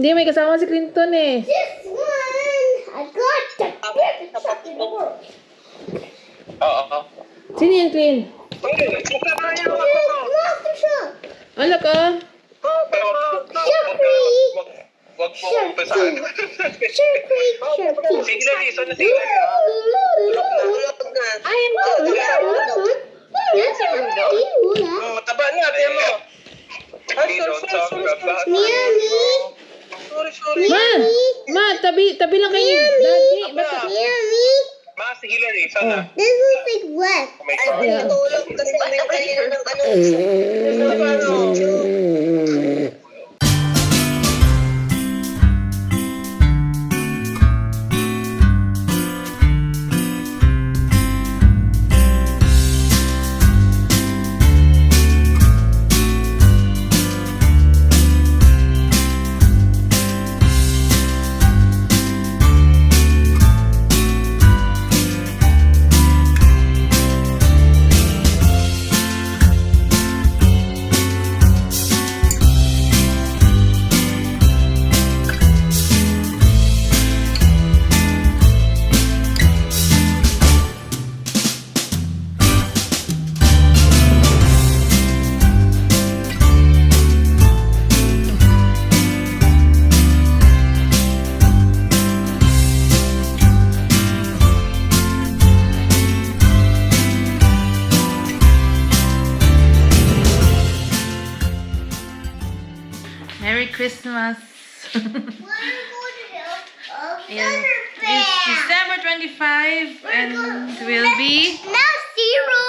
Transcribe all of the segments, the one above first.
Hindi, may kasama si Clinton eh. This one, I got the biggest truck in the world. Oo. Sino yan, Clin? Monster truck. Ala ka? Wag mo umpisahan. Sige na, Lisa, na sige na. I am Mataba na, tiyan mo. Sorry. Ma, tabi lang kayo. Daddy, bata. Ma, sige na, Lisa na. This is like wet. Oh my God. Natulog kasi kami kanina ng Merry Christmas. We're going to Ayan. another It's bag. December 25 and will be... Now zero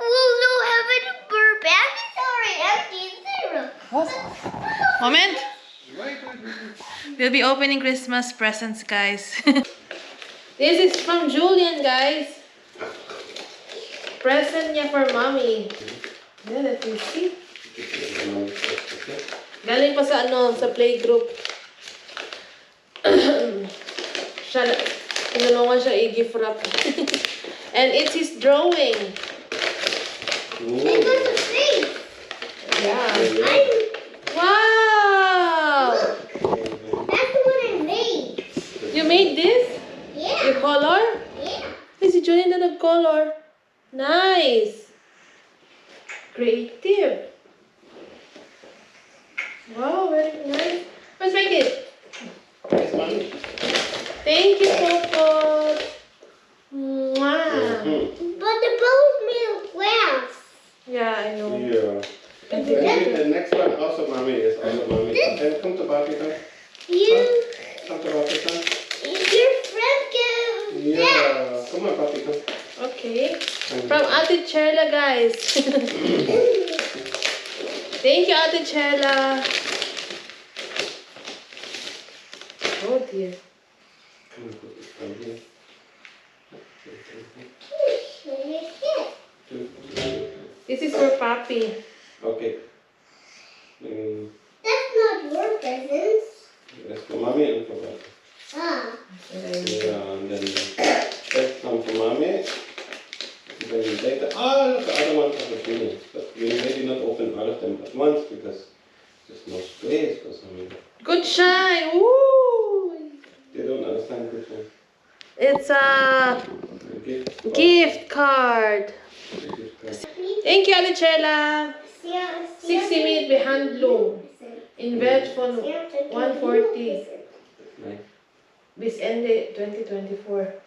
will have a number back. It's already empty. Zero. What? Moment. We'll be opening Christmas presents, guys. This is from Julian, guys. Present niya for mommy. Yeah, let me see. Galing pa sa sa playgroup. Tinulungan siya i-gift wrap. And it's his drawing. It was a face. Yeah. Wow! That's the one I made. You made this? Yeah. You color? Yeah. Hey, si Julian na nag-color. Nice! Creative. Wow, very nice. Let's make it. Thank you, Popo. Mwah. But the bowl's made of glass. Yeah, I know. Yeah. And the next one also mommy is also mommy. Then come to Balikan. Come to Balikan. Your friend gave Yeah. Come on, Balikan. Okay. From Ate Chela, guys. Thank you, Ate Chela. Oh dear. Come on, put this down here. This is for Papi. Okay. That's not your presents. That's for mommy and for Balikan. Ah. Yeah, and then that's some for mommy. Then you take the look, the other ones are the finished. But you maybe not open all of them at once because there's no space for some. Good shine. Woo! They don't understand which one. It's a Gift. gift card. Gift card. Thank you, Ate Chela. 60 minute behind loom. In veg phone 140. Nice. Bis ende 2024.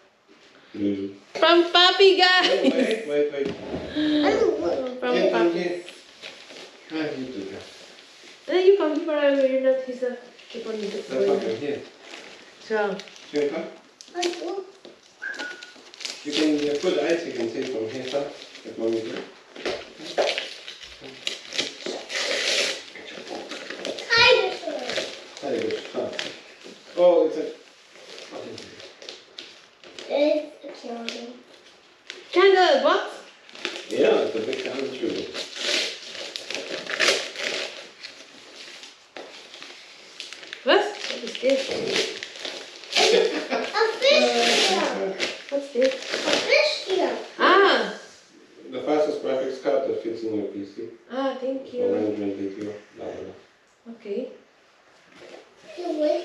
Mm. From Papi, guys. Wait. From Here, come Papi. here. How do you do that? Then you come here, you're not his keep on the That's floor. okay, here. So, Here, come. You can put eyes, you can see from here, sir. If mommy do. Very good. Oh, it's a... candle box? Yeah, it's a big candle tube. What? What is this? What's this? Ah! The fastest graphics card that fits in your PC. Ah, thank you. Arrangement video. Blah, blah, blah. Okay. Wait.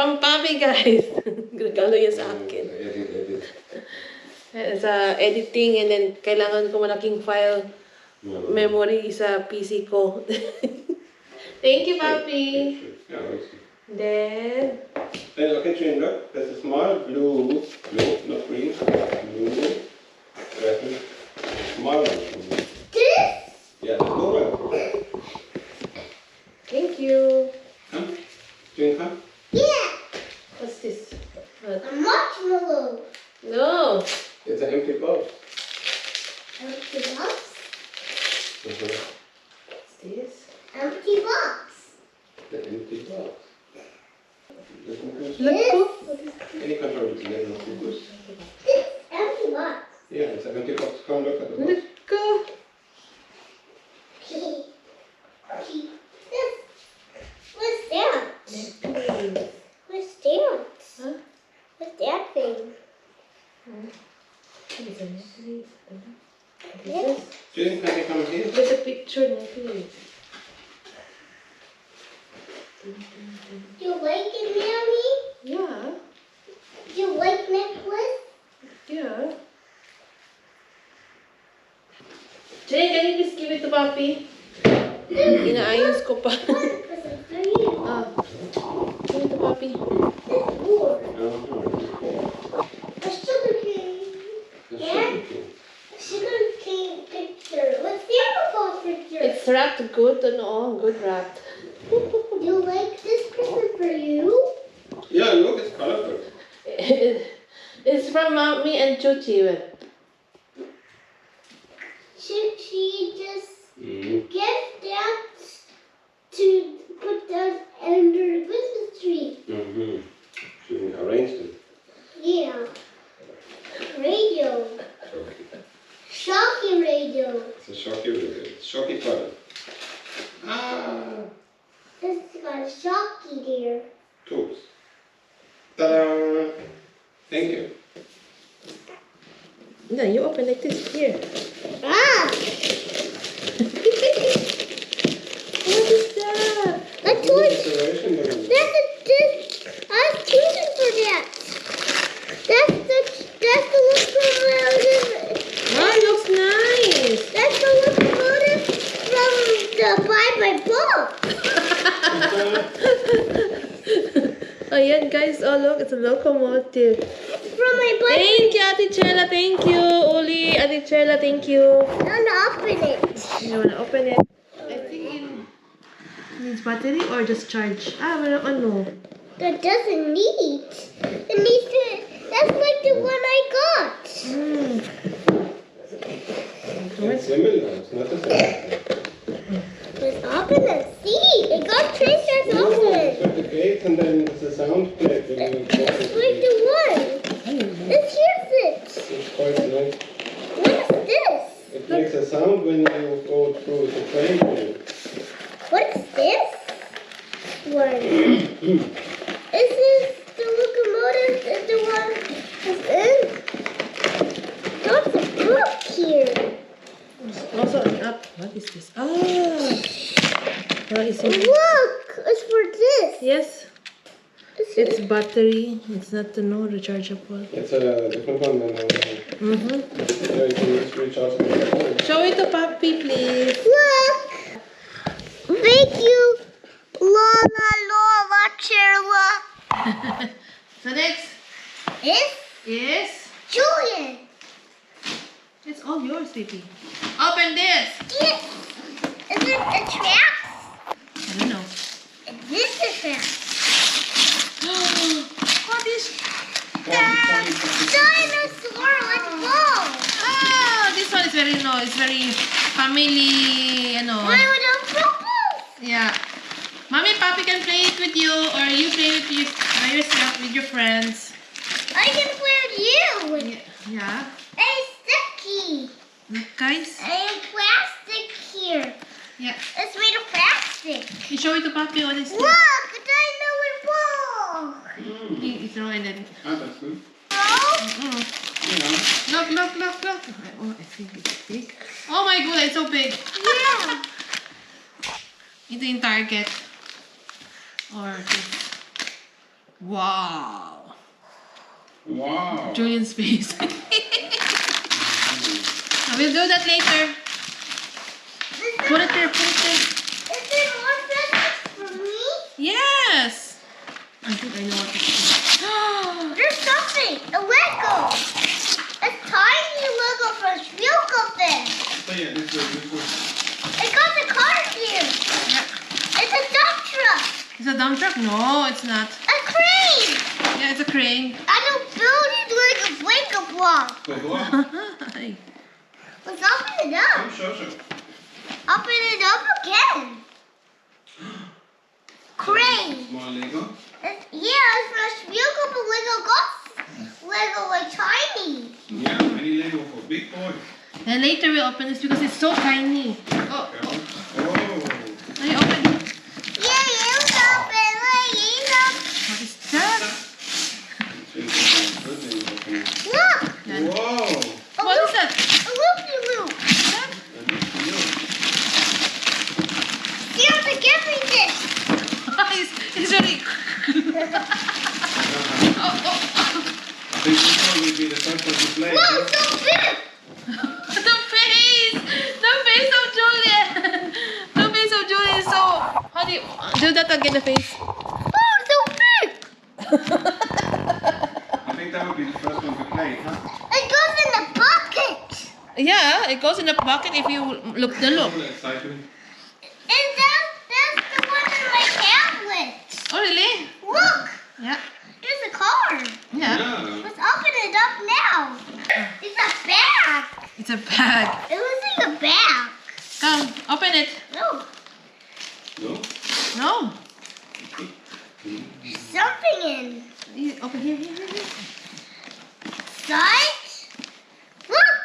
From Papi, guys. Regalo yan sa akin. Edit. Sa editing and then kailangan ko malaking file memory sa PC ko. Thank you, Papi. Yeah, it's good. Then, Okay, Trin, look. There's a small blue, not green, blue, present. Small one. This? Yeah, the blue one. thank you. Huh? Trin, come. Yeah. What's this? A marshmallow. No. It's an empty box. Empty box? What's this? Empty box. The empty box. Look. Any control is made of focus. This empty box. Yeah, it's an empty box. Come look at the box. Look. This. What's that? What's that? Huh? What's that thing? This? Trin, can you come here? There's a picture, Natin. Do you like it, Mommy? Yeah. Do you like necklace? Yeah. Jane, can you please give it to Papi? Inaayos ko pa. One present for you. Give it to Papi. This board. Oh, A sugar cane. no. A sugar cane picture. What's the apple picture? It's wrapped good, good wrapped. Do you like this present for you? Yeah, look, it's colorful. It's from Mommy and Chuchi. Should she just Mm. give that to put that under the Christmas tree? Mm-hmm. She arranged it. Yeah. Radio. Shocky radio. It's a shocky video. It's shocky color. Ah, This got shocky there. tools. Ta-da! Thank you. No, you open like this. Here. Ah! What is that? I told you. Installation button. I was choosing for that. That's the locomotive. Oh, it looks nice. That's the locomotive from the Buy My Book. Ayan, guys. Oh, look. It's a locomotive. From my Buy Thank you, Ate Chela. Thank you, Uli. Ate Chela, thank you. I want to open it. You want to open it? I think it needs battery or just charge. Wala ano. That doesn't need. It needs to. That's like the one I got. It's similar. It's not the same. Let's open and see. It got traced as No, it's open. got the gate and then it's a sound plate. That's like the one. Let's hear it. It's quite nice. What is this? It makes a sound when you go through the train. What is this one? Is this the locomotive? Is the one that's in? What's the book here? Also an app. What is this? What is it? Look, it's for this. Yes. It's battery. It's not rechargeable. It's a different one than the other one. Mm-hmm. Yeah, you can just recharge it. Show it to Papi, please. Look. Thank you, Lola, Cherla. So next This is Julian. it's all yours, baby. Open this. This is it a trap? I don't know. Is this a trap? What is? Dinosaur with balls. This one is very family. Mine with a bubbles. Yeah. Mommy, Papi can play it with you, or you play it by yourself with your friends. I can play with you. Yeah. It's sticky. Look, guys. And plastic here. Yeah. It's made of plastic. You show it to Papi. What is it? Look, a dino with balls. You throw and then. Ah, that's good. Mm. Yeah. Look. Oh, I think it's big. Oh my god, it's so big. Yeah. Ito yung target. Or this. Wow. Wow. Julian's face. We'll do that later. Put it there, put it there. Is there more presents for me? Yes. I think I know what this is. There's something. A Lego. A tiny Lego from Schmilkoven. Oh yeah, this is. I got the car here. It's a dump truck. It's a dump truck? No, it's not. A crane. Yeah, it's a crane. I don't build it like a blanket block. Go on. Let's open it up. Sure. Open it up again. Crane. Small Lego. Yeah, it's from Schmilkoven Lego Golf. Lego like tiny. Yeah, many Lego for big boy. And later we'll open this because it's so tiny. Oh, Oh. I open it. Yeah, you open it. What is that? Look. Yan. Whoa. What is that? A loop-de-loop. Here's a give me this. It's really... I think this one will be the first one to play. Whoa, so big. The face! The face of Julian! The face of Julian is so... How do you... Do that again, the face. Oh, so big. I think that would be the first one to play, huh? It goes in the bucket. Yeah, it goes in the bucket if you look the look. All excitement. And that's the one in my tablet. Oh, really? Look, Yeah. there's a car. Yeah. Let's open it up now. It's a bag. It's a bag. It looks like a bag. Come, open it. No, No? No. there's something in. Open here, here, here. Side. Look.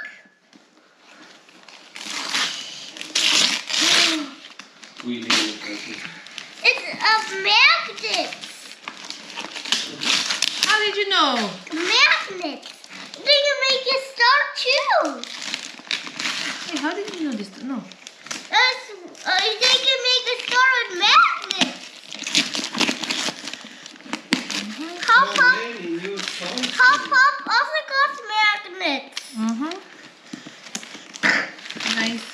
Wheelie and everything. It's a magnet. How did you know? Magnet. They can make it start too. Hey, how did you know this? No. They can make a star with magnets. Hop Hop Many new toys. also got magnets. Mm-hmm. Nice.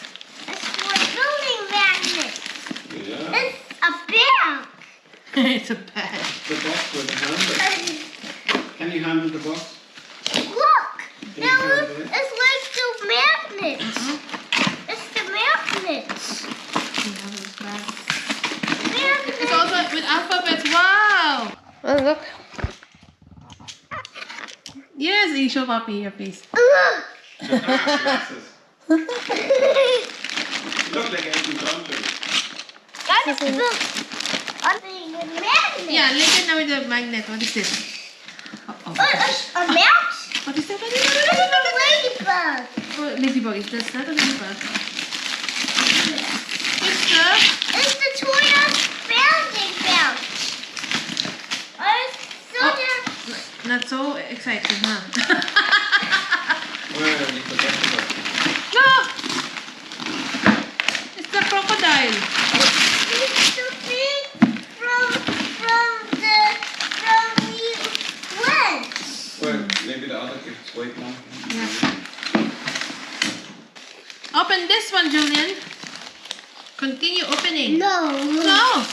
It's for building magnets. Yeah. It's a bag. It's a bag. The box with the handle. Can you handle the box? Look, Can you handle it? it's like the magnets. It's the magnets. It's also with alphabets. Wow. Oh, look. Yes, you show Papi your face. Look. Glasses. Look like Elton John. That is the magnet. Yeah, listen now with the magnet. What is this? Uh-oh. A mouse? What is that? What is It's that? a ladybug. Oh, ladybug. Is that not a ladybug? It's the Toyota bounding bounce. Not so exciting, huh? Well, you forgot about it. No! It's the crocodile. It's the thing from the web. Well, maybe the other kids wait now. Yeah. Open this one, Julian. Continue opening. No. No.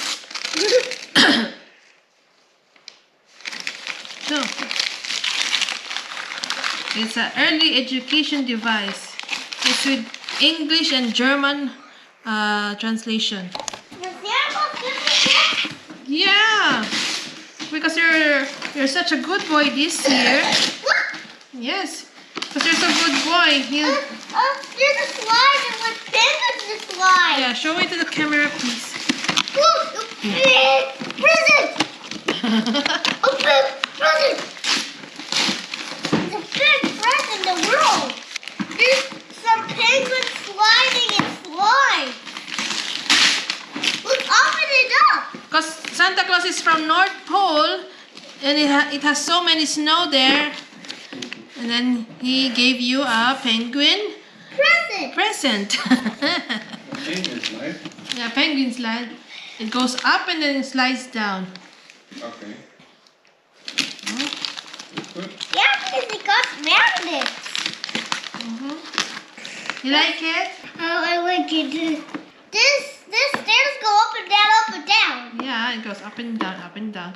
No. It's an early education device. It's with English and German translation. Yeah, because you're such a good boy this year. Yes, because you're so good boy. There's a slide and with penguins to slide. Yeah, show it to the camera, please. Look, a big present. A big present. It's a big present in the world. There's some penguins sliding and slide. Look, open it up. Because Santa Claus is from North Pole, and it has so many snow there. And then he gave you a penguin present. Penguin slide. Yeah, penguin slide. It goes up and then it slides down. Okay. Yeah, because it got magnets. You like it? Oh, I like it. This stairs go up and down, up and down. Yeah, it goes up and down, up and down.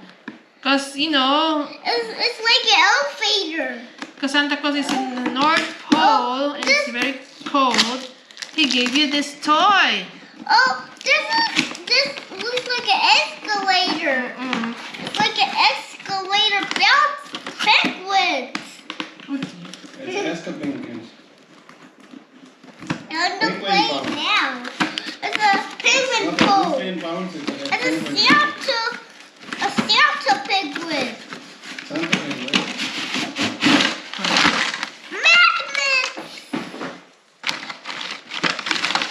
Because, you know, It's like an elevator. because Santa Claus is in the North Pole and it's very cold, he gave you this toy. Oh, this looks like an escalator. It's like an escalator backwards. It's penguins. And the Penguin plane bounce. now. It's a penguin pole. It's a Santa penguin. Santa penguin. Magnets!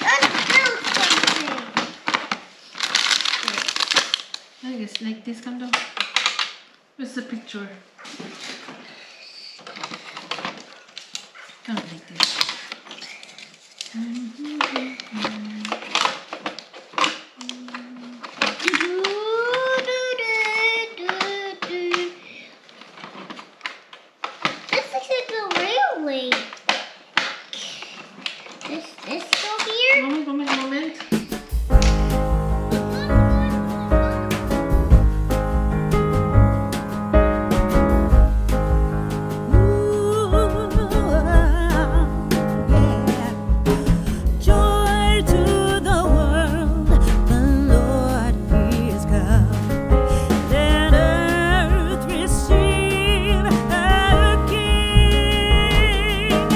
Let's build something. I guess like this kind of. Where's the picture? Kind of like this. This looks like a railway. This go here? Moment. Joy to the world, the Lord is come. Let earth receive her King.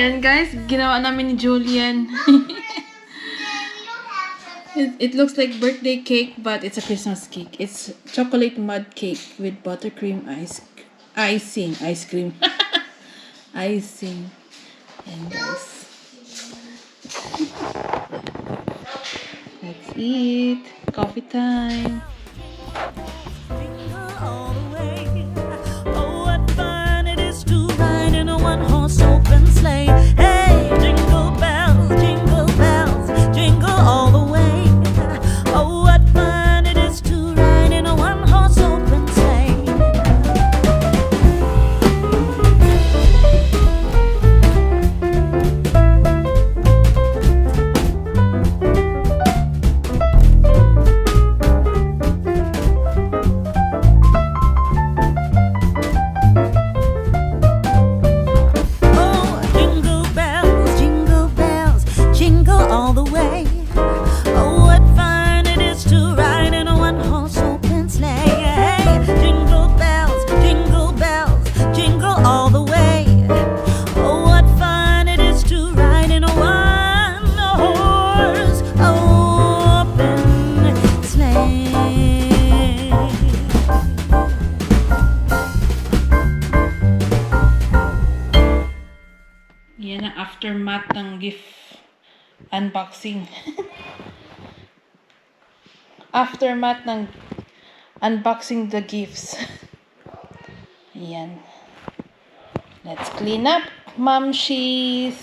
Yan guys, ginawa namin ni Julian. It looks like birthday cake, but it's a Christmas cake. It's chocolate mud cake with buttercream icing. Icing. And guys, let's eat. Coffee time. All the way. Oh, what fun it is to ride in a one-horse open sleigh. Hey, jingle bells, jingle all the way. Oh, what fun it is to ride in a one-horse open sleigh. Oh, jingle bells, jingle all the way. Oh, what fun it is to ride in a one-horse open sleigh. Hey, jingle bells, jingle all the way. Oh, what fun it is to ride in a one-horse open sleigh. Yan ang aftermath ng gift unboxing. Aftermath ng unboxing the gifts. Ayan. Let's clean up, Mamshies.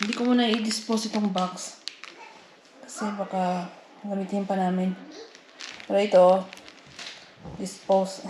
Hindi ko muna i-dispose itong box. Kasi baka gamitin pa namin. Pero ito, dispose.